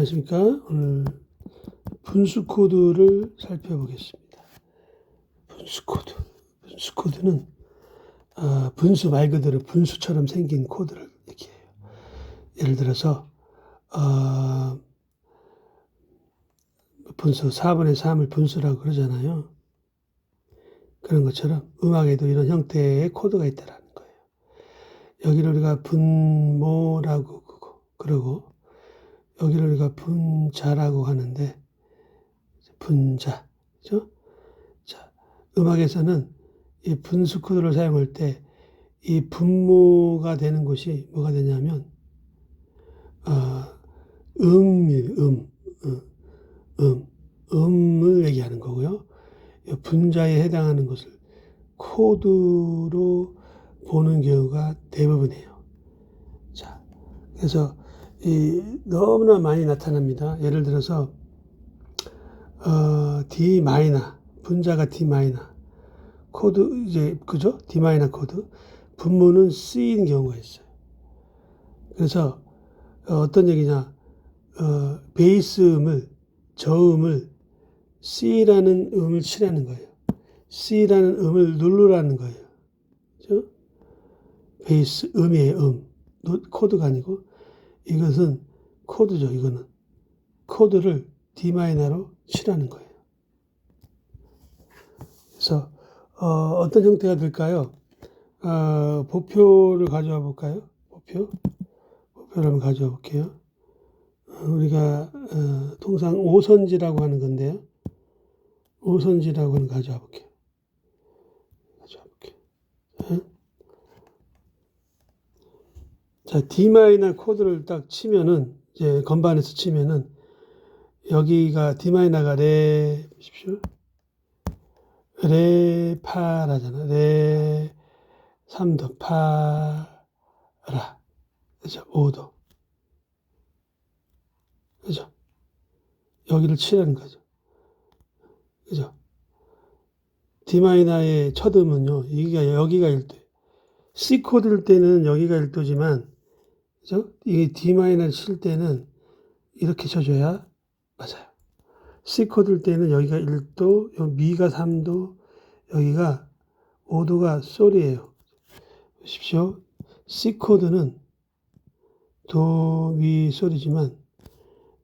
안녕하십니까. 오늘 분수 코드를 살펴보겠습니다. 분수 코드. 분수 코드는 분수 말 그대로 분수처럼 생긴 코드를 얘기해요. 예를 들어서 분수 4분의 3을 분수라고 그러잖아요. 그런 것처럼 음악에도 이런 형태의 코드가 있다라는 거예요. 여기를 우리가 분모라고 그러고 여기를 우리가 분자라고 하는데 분자, 그죠? 자, 음악에서는 이 분수 코드를 사용할 때 이 분모가 되는 곳이 뭐가 되냐면 음을 얘기하는 거고요. 분자에 해당하는 것을 코드로 보는 경우가 대부분이에요. 자, 그래서 너무나 많이 나타납니다. 예를 들어서 D 마이너, 분자가 D 마이너, 코드 이제 그죠? D 마이너 코드, 분모는 C인 경우가 있어요. 그래서 어떤 얘기냐, 베이스 음을 저음을 C라는 음을 치라는 거예요. C라는 음을 누르라는 거예요. 그죠? 베이스 음이에요. 코드가 아니고 이것은 코드죠. 이거는 코드를 D 마이너로 치라는 거예요. 그래서 어떤 형태가 될까요? 보표를 가져와 볼까요? 보표를 한번 가져와 볼게요. 우리가 통상 5선지라고 하는 건데요. 5선지라고 하는 거 가져와 볼게요. 자, D 마이너 코드를 딱 치면은 이제 건반에서 치면은 여기가 D 마이너가 레 보십시오. 레 파라잖아. 레 3도 파라. 그죠? 5도. 그죠? 여기를 치라는 거죠. 그죠? D 마이너의 첫 음은요. 여기가 1도. C 코드일 때는 여기가 1도지만 그죠? 이게 D 마이너를 칠 때는 이렇게 쳐줘야 맞아요. C 코드일 때는 여기가 1도, 여기 미가 3도, 여기가 5도가 솔이에요. 보십시오. C 코드는 도, 미, 솔이지만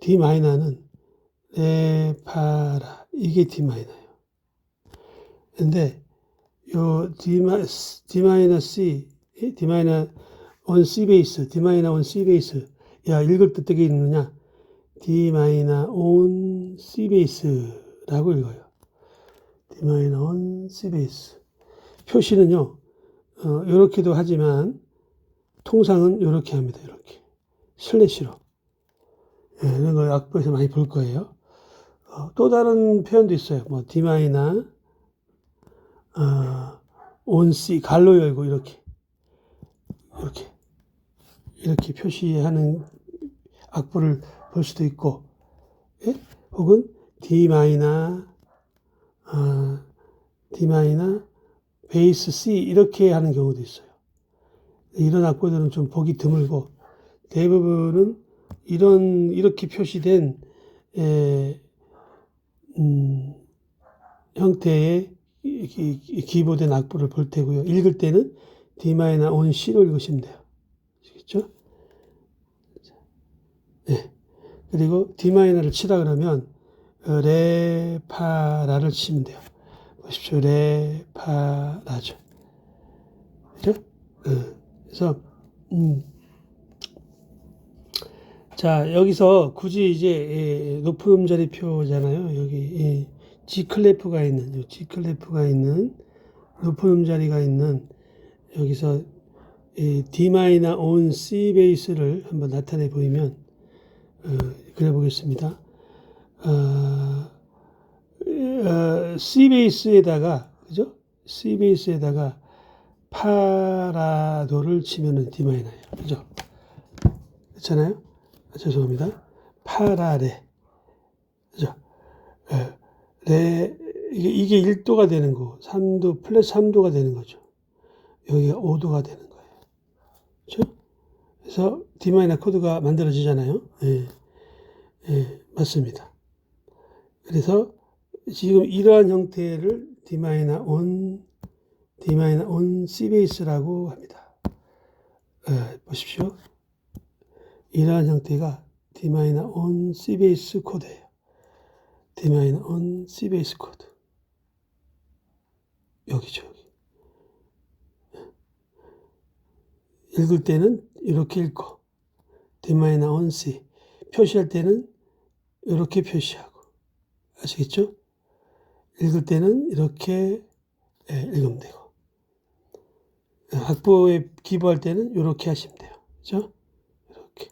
D 마이너는 레, 파라 이게 D 마이너예요. 근데 요 D 마이너 C, D 마이너 on C 베이스, D 마이너 on C 베이스. 야, 읽을 때 어떻게 읽느냐? D 마이너 on C 베이스라고 읽어요. D 마이너 on C 베이스. 표시는요, 요렇게도 하지만 통상은 요렇게 합니다. 이렇게. 슬래시로. 예, 이런 걸 악보에서 많이 볼 거예요. 또 다른 표현도 있어요. 뭐, D 마이너, on C, 갈로 열고 이렇게. 이렇게 표시하는 악보를 볼 수도 있고, 예? 혹은 D 마이너, 베이스 C 이렇게 하는 경우도 있어요. 이런 악보들은 좀 보기 드물고 대부분은 이렇게 표시된 형태의 기보된 악보를 볼 테고요. 읽을 때는 D 마이너 on C로 읽으시면 돼요. 아시겠죠? 네. 그리고 D 마이너를 치라 그러면 레, 파, 라를 치면 돼요. 보십시오. 레, 파, 라죠. 그죠? 그래서, 자, 여기서 굳이 이제, 높은 음자리표잖아요. 여기, G 클래프가 있는, 높은 음자리가 있는, 여기서, D 마이너 on C 베이스를 한번 나타내 보이면, 그래 보겠습니다. C 베이스에다가, 그죠? C 베이스에다가 파라도를 치면은 D 마이너예요. 그죠? 그렇잖아요? 죄송합니다. 파라레. 그죠? 레, 이게 1도가 되는 거, 3도, 플러스 3도가 되는 거죠. 여기가 5도가 되는 거예요. 그죠? 그래서 D 마이너 코드가 만들어지잖아요. 예. 맞습니다. 그래서 지금 이러한 형태를 D 마이너 on C 베이스라고 합니다. 보십시오. 이러한 형태가 D 마이너 on C 베이스 코드예요. D 마이너 on C 베이스 코드. 여기죠, 여기. 읽을 때는 이렇게 읽고, D 마이너 on C. 표시할 때는 이렇게 표시하고. 아시겠죠? 읽을 때는 이렇게 읽으면 되고. 학부에 기부할 때는 이렇게 하시면 돼요. 그죠? 이렇게.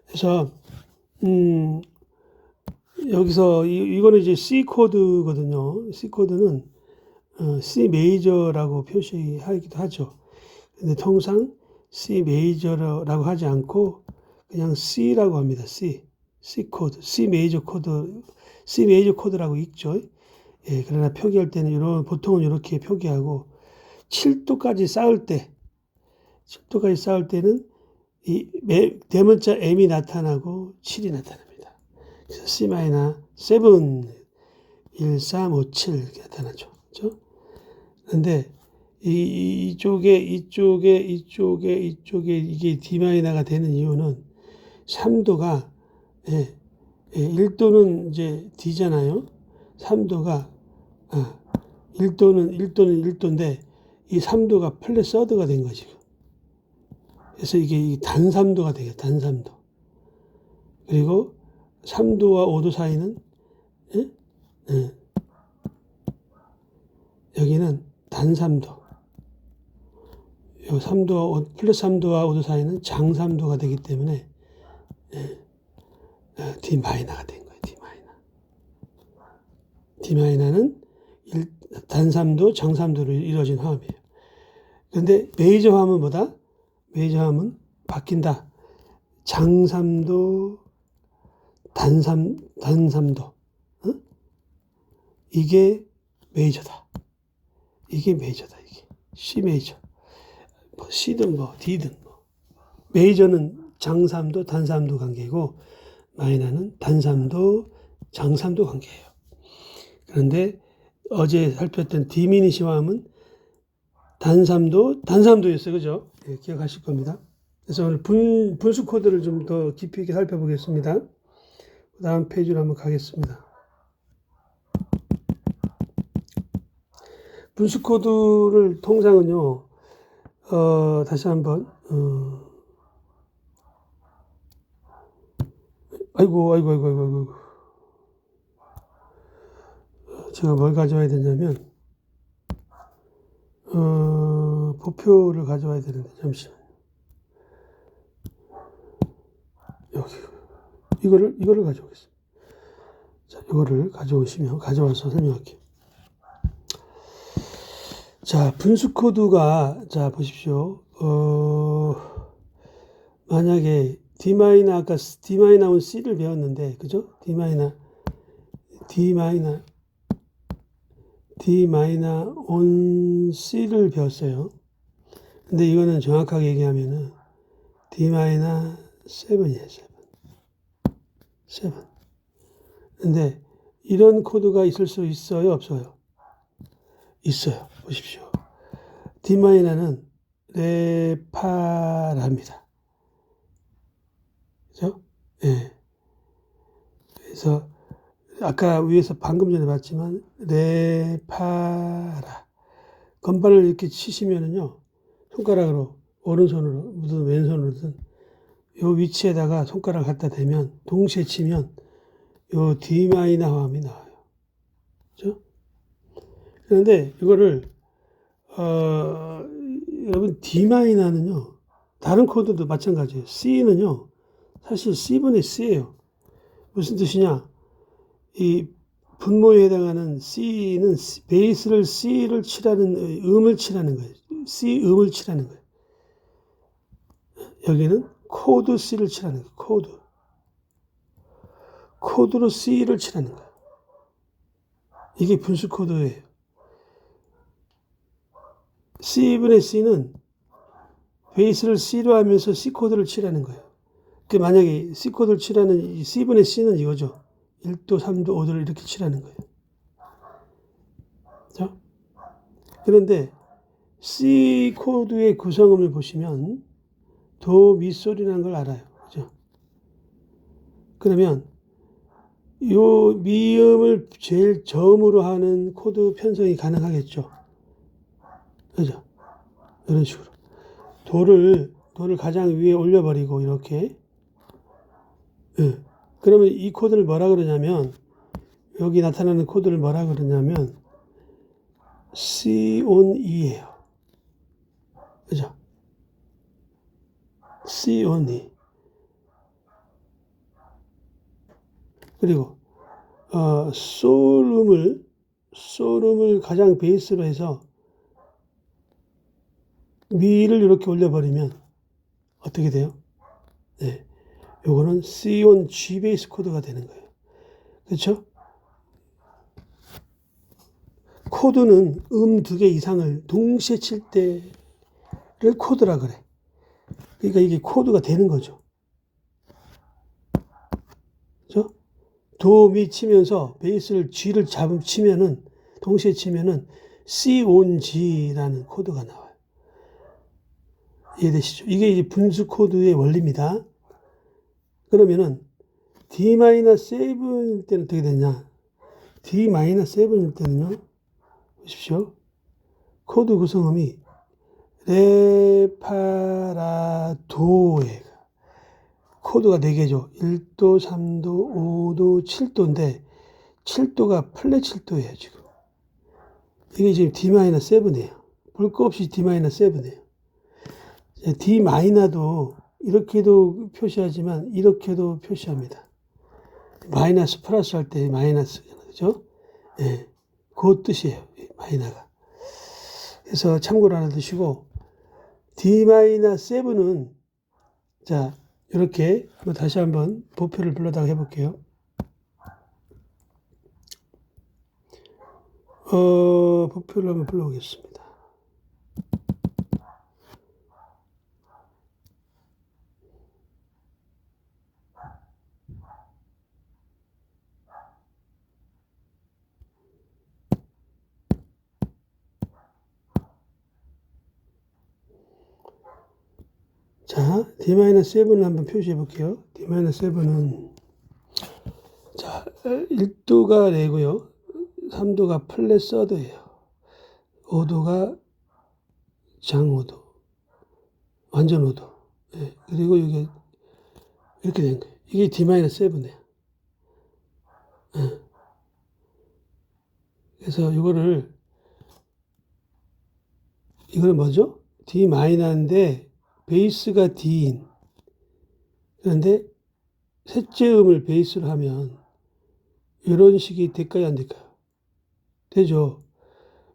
그래서, 여기서, 이거는 이제 C 코드거든요. C 코드는, C 메이저라고 표시하기도 하죠. 근데 통상 C 메이저라고 하지 않고, 그냥 C라고 합니다. C 코드. C 메이저 코드라고 읽죠. 그러나 표기할 때는 보통은 이렇게 표기하고, 7도까지 쌓을 때는 이 대문자 M이 나타나고 7이 나타납니다. 그래서 C 마이너 7, 1, 3, 5, 7 이렇게 나타나죠. 그렇죠? 그런데 이쪽에 이게 D 마이너가 되는 이유는 3도가 1도는 이제 D잖아요. 3도가 1도는 1도인데 이 3도가 플랫 서드가 된 거지. 그래서 이게 단3도가 되겠다. 단3도. 그리고 3도와 5도 사이는 여기는 단3도. 플러스 3도와 5도 사이는 장3도가 되기 때문에 D 마이너가 된 거예요. D 마이너는 단3도, 장3도로 이루어진 화음이에요. 그런데 메이저 화음은 바뀐다. 장3도, 단3도. 이게 메이저다. 이게 C 메이저. C든 D든 메이저는 장3도, 단3도 관계고, 마이너는 단3도, 장3도 관계예요. 그런데 어제 살폈던 디미니시 화음은 단3도였어요. 그죠? 기억하실 겁니다. 그래서 오늘 분수 코드를 좀 더 깊이 있게 살펴보겠습니다. 그 다음 페이지로 한번 가겠습니다. 분수 코드를 통상은요, 다시 한번, 아이고. 제가 뭘 가져와야 되냐면, 보표를 가져와야 되는데, 잠시만요. 여기. 이거를 가져오겠습니다. 자, 이거를 가져와서 설명할게요. 자, 분수 코드가, 자, 보십시오. 만약에 아까 D 마이너 on C를 배웠는데, 그죠? D 마이너 on C를 배웠어요. 근데 이거는 정확하게 얘기하면은 D 마이너 7이에요, 7. 근데 이런 코드가 있을 수 있어요, 없어요? 있어요. 보십시오. D 마이너는 레파랍니다. 그죠? 그래서 아까 위에서 방금 전에 봤지만 레파라. 건반을 이렇게 치시면은요, 손가락으로 오른손으로든 왼손으로든 요 위치에다가 손가락을 갖다 대면 동시에 치면 요 D 마이너 화음이 나와요. 그죠? 그런데 이거를 여러분 D 마이너는요, 다른 코드도 마찬가지예요. C는요, 사실 C분의 C예요. 무슨 뜻이냐? 이 분모에 해당하는 C는 베이스를 C를 칠하는 음을 칠하는 거예요. C 음을 칠하는 거예요. 여기는 코드 C를 칠하는 거예요. 코드로 C를 칠하는 거예요. 이게 분수 코드예요. C분의 C는 베이스를 C로 하면서 C 코드를 칠하는 거예요. 만약에 C 코드를 칠하는 이 C분의 C는 이거죠. 1도, 3도, 5도를 이렇게 칠하는 거예요. 그렇죠? 그런데 C 코드의 구성음을 보시면 도, 미 소리라는 걸 알아요. 그죠? 그러면 요 미음을 제일 저음으로 하는 코드 편성이 가능하겠죠. 그죠? 이런 식으로. 도를 가장 위에 올려버리고, 이렇게. 예. 그러면 이 코드를 뭐라 그러냐면, 여기 나타나는 코드를 뭐라 그러냐면, C on E예요. 그죠? C on E. 그리고, 솔음을 가장 베이스로 해서, 미를 이렇게 올려버리면, 어떻게 돼요? 네. 요거는 C on G 베이스 코드가 되는 거예요. 그렇죠? 코드는 두 개 이상을 동시에 칠 때를 코드라 그래. 그러니까 이게 코드가 되는 거죠. 그렇죠? 도, 미 치면서 베이스를 G를 치면은, 동시에 치면은 C on G라는 코드가 나와요. 이해되시죠? 이게 이제 분수 코드의 원리입니다. 그러면은 D-7일 때는 어떻게 되냐? D-7일 때는요, 보십시오. 코드 구성음이 레, 파, 라, 도에 코드가 4개죠. 1도, 3도, 5도, 7도인데 7도가 플랫 7도예요, 지금. 이게 지금 D-7이에요. 볼 거 없이 D-7이에요. D 마이너도 이렇게도 표시하지만 이렇게도 표시합니다. 마이너스 플러스 할 때 마이너스잖아요. 그죠? 예. 그 뜻이에요. 마이너가. 그래서 참고로 하나 두시고, D-7은, 자, 이렇게 다시 한번 보표를 불러다가 해볼게요. 보표를 한번 불러보겠습니다. 자, D-7을 한번 표시해 볼게요. D-7은, 자, 1도가 레고요. 3도가 플랫 서드예요. 5도가 장오도, 완전 5도. 예, 그리고 이게 이렇게 된 거예요. 이게 D-7이에요. 예. 그래서 이거는 뭐죠? D-인데 베이스가 D인. 그런데 셋째 음을 베이스로 하면 이런 식이 될까요, 안 될까요? 되죠.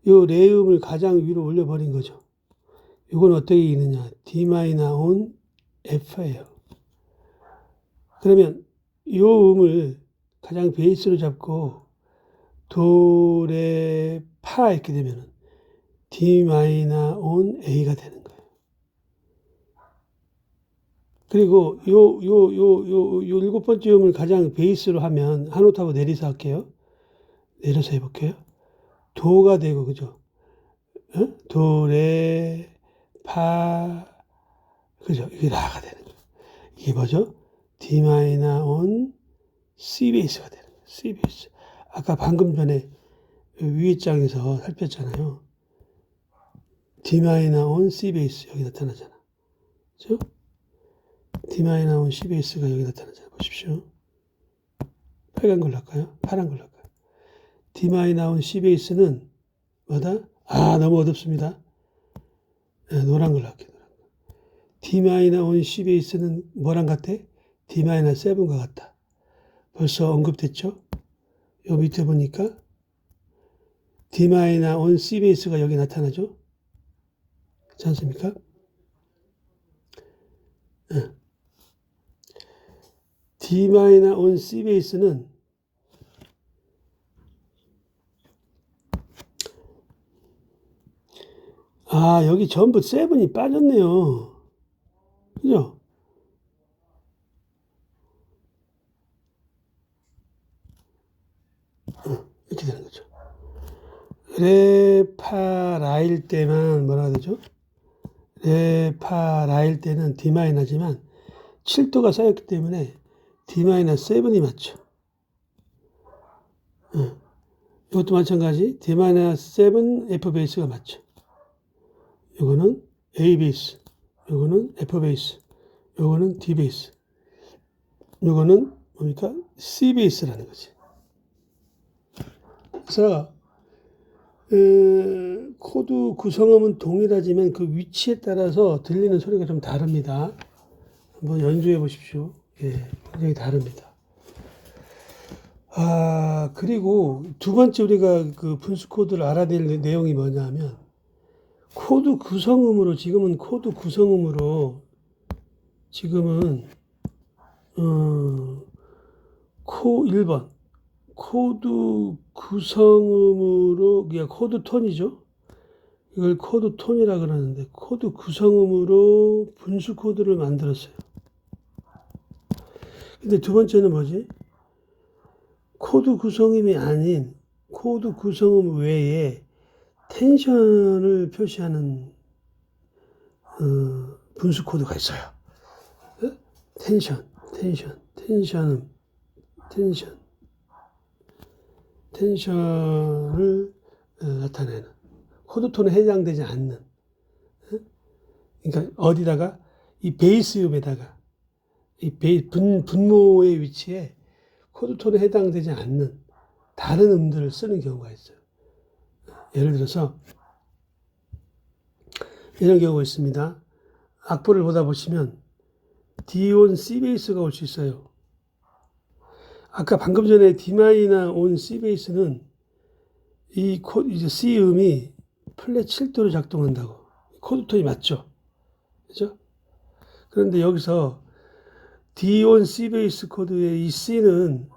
요 레음을 가장 위로 올려버린 거죠. 이건 어떻게 읽느냐? D-on F예요. 그러면 요 음을 가장 베이스로 잡고 도, 레, 파 이렇게 되면 D-on A가 되는 거예요. 그리고 요 7번째 음을 가장 베이스로 하면 한 오타브 내려서 할게요. 내려서 해볼게요. 도가 되고, 그죠? 도, 레, 파, 그죠? 이게 라가 되는 거예요. 이게 뭐죠? D-on C 베이스가 되는 거예요. C 베이스. 아까 방금 전에 위에 장에서 살폈잖아요. D-on C 베이스 여기 나타나잖아. 그죠? D-on C 베이스가 여기 나타나잖아요. 보십시오. 빨간 걸로 할까요? 파란 걸로 할까요? D-on C 베이스는 뭐다? 너무 어둡습니다. 네, 노란 걸로 할게요. D-on C 베이스는 뭐랑 같아? D-7과 같다. 벌써 언급됐죠? 요 밑에 보니까 D-on C 베이스가 여기 나타나죠? 그렇지 않습니까? 네. D-on C 베이스는 여기 전부 7이 빠졌네요. 그죠? 이렇게 되는 거죠. 레파라일 때만 뭐라 그러죠? 레파라일 때는 D-지만 7도가 쌓였기 때문에 D-7이 맞죠. 이것도 마찬가지 D-7 F 베이스가 맞죠. 이거는 A 베이스, 이거는 F 베이스, 이거는 D 베이스, 이거는 뭡니까? C 베이스라는 거지. 그래서 코드 구성음은 동일하지만 그 위치에 따라서 들리는 소리가 좀 다릅니다. 한번 연주해 보십시오. 예, 굉장히 다릅니다. 그리고 두 번째 우리가 그 분수 코드를 알아야 될 내용이 뭐냐 하면 코드 구성음으로 지금은 1번 코드 구성음으로 그냥 코드 톤이죠. 이걸 코드 톤이라 그러는데 코드 구성음으로 분수 코드를 만들었어요. 근데 두 번째는 뭐지? 코드 구성음이 아닌 코드 구성음 외에 텐션을 표시하는 분수 코드가 있어요. 텐션을 나타내는 코드톤에 해당되지 않는, 그러니까 어디다가 이 베이스음에다가 이 분모의 위치에 코드톤에 해당되지 않는 다른 음들을 쓰는 경우가 있어요. 예를 들어서 이런 경우가 있습니다. 악보를 보다 보시면 D-on C 베이스가 올 수 있어요. 아까 방금 전에 D-on C 베이스는 이제 C 음이 플랫 7도로 작동한다고. 코드톤이 맞죠? 그죠? 그런데 여기서 D-on C 베이스 코드의 이 C는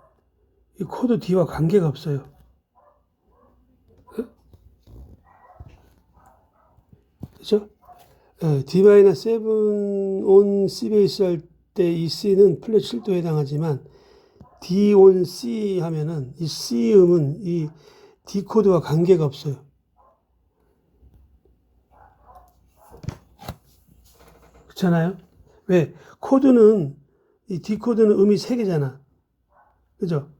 이 코드 D와 관계가 없어요. 그죠? D-7 on C 베이스 할 때 이 C는 플랫 7도에 해당하지만 D on C 하면은 이 C 음은 이 D 코드와 관계가 없어요. 그렇잖아요? 왜? 코드는 이 D 코드는 음이 3개잖아. 그죠?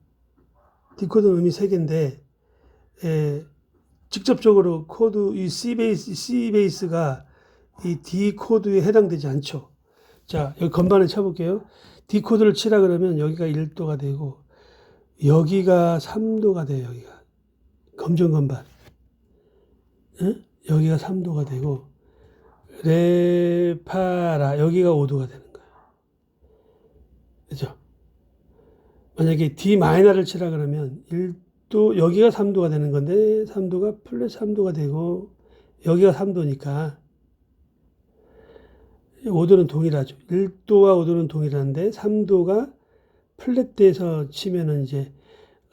D 코드는 음이 3개인데 직접적으로 코드 이 C 베이스가 이 D 코드에 해당되지 않죠. 자, 여기 건반을 쳐볼게요. D 코드를 치라 그러면 여기가 1도가 되고 여기가 3도가 돼요. 여기가 검정 건반. 여기가 3도가 되고 레파라 여기가 5도가 되는 거예요. 그죠? 만약에 D-를 치라 그러면 1도 여기가 3도가 되는 건데 3도가 플랫 3도가 되고 여기가 3도니까 5도는 동일하죠. 1도와 5도는 동일한데 3도가 플랫돼서 치면은 이제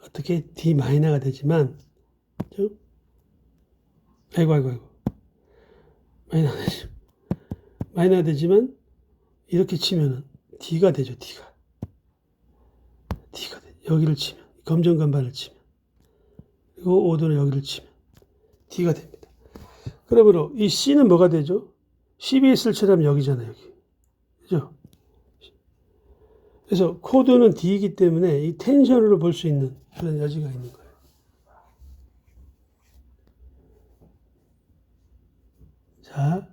어떻게 D-가 되지만, 그죠? 아이고. 마이너가 되지만 이렇게 치면은 D가 되죠. D가 돼. 여기를 치면 검정 건반을 치면 그리고 5도는 여기를 치면 D가 됩니다. 그러므로 이 C는 뭐가 되죠? C 베이스를 치라면 여기잖아요. 여기. 그죠? 그래서 코드는 D이기 때문에 이 텐션으로 볼 수 있는 그런 여지가 있는 거예요. 자,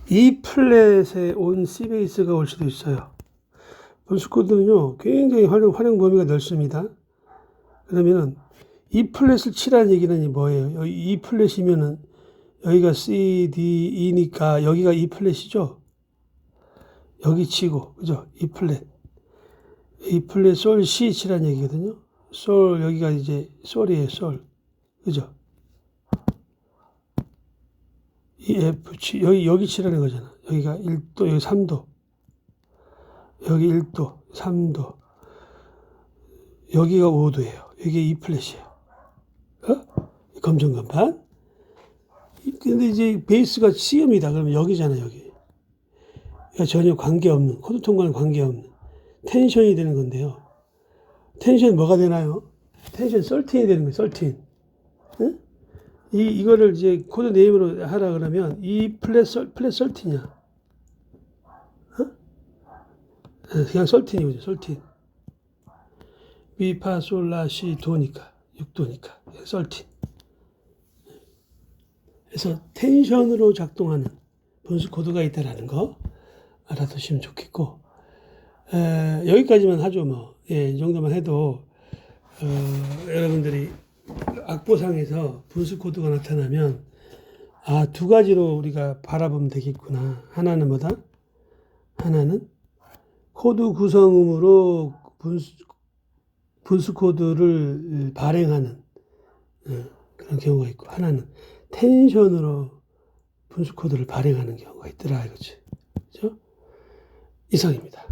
E 플랫에 온 C 베이스가 올 수도 있어요. 분수 코드는요, 굉장히 활용 범위가 넓습니다. 그러면은 E 플랫을 치라는 얘기는 뭐예요? 여기 E 플랫이면은 여기가 C, D, E니까 여기가 E 플랫이죠? 여기 치고, 그죠? E 플랫. E 플랫, 솔, C 치라는 얘기거든요. 솔, 여기가 이제 솔이에요, 솔. 그죠? E, F, G, 여기 치라는 거잖아. 여기가 1도, 여기 3도. 여기 1도, 3도. 여기가 5도예요. 여기 E 플랫이에요. 검정 건반. 근데 이제 베이스가 C음이다. 그러면 여기잖아, 여기. 전혀 관계없는, 코드 톤과는 관계없는 텐션이 되는 건데요. 텐션 뭐가 되나요? 텐션 썰틴이 되는 거예요, 썰틴. 응? 이거를 이제 코드 네임으로 하라 그러면 이 플랫 썰틴이야. 그냥 썰틴이죠, 썰틴. 미파 솔라시 도니까 6도니까 썰틴. 그래서 텐션으로 작동하는 분수 코드가 있다라는 거 알아두시면 좋겠고, 여기까지만 하죠 뭐. 예, 이 정도만 해도 여러분들이 악보상에서 분수 코드가 나타나면 두 가지로 우리가 바라보면 되겠구나. 하나는 뭐다? 하나는 코드 구성음으로 분수 코드를 발행하는 그런 경우가 있고, 하나는 텐션으로 분수 코드를 발행하는 경우가 있더라 이거지. 그죠? 이상입니다.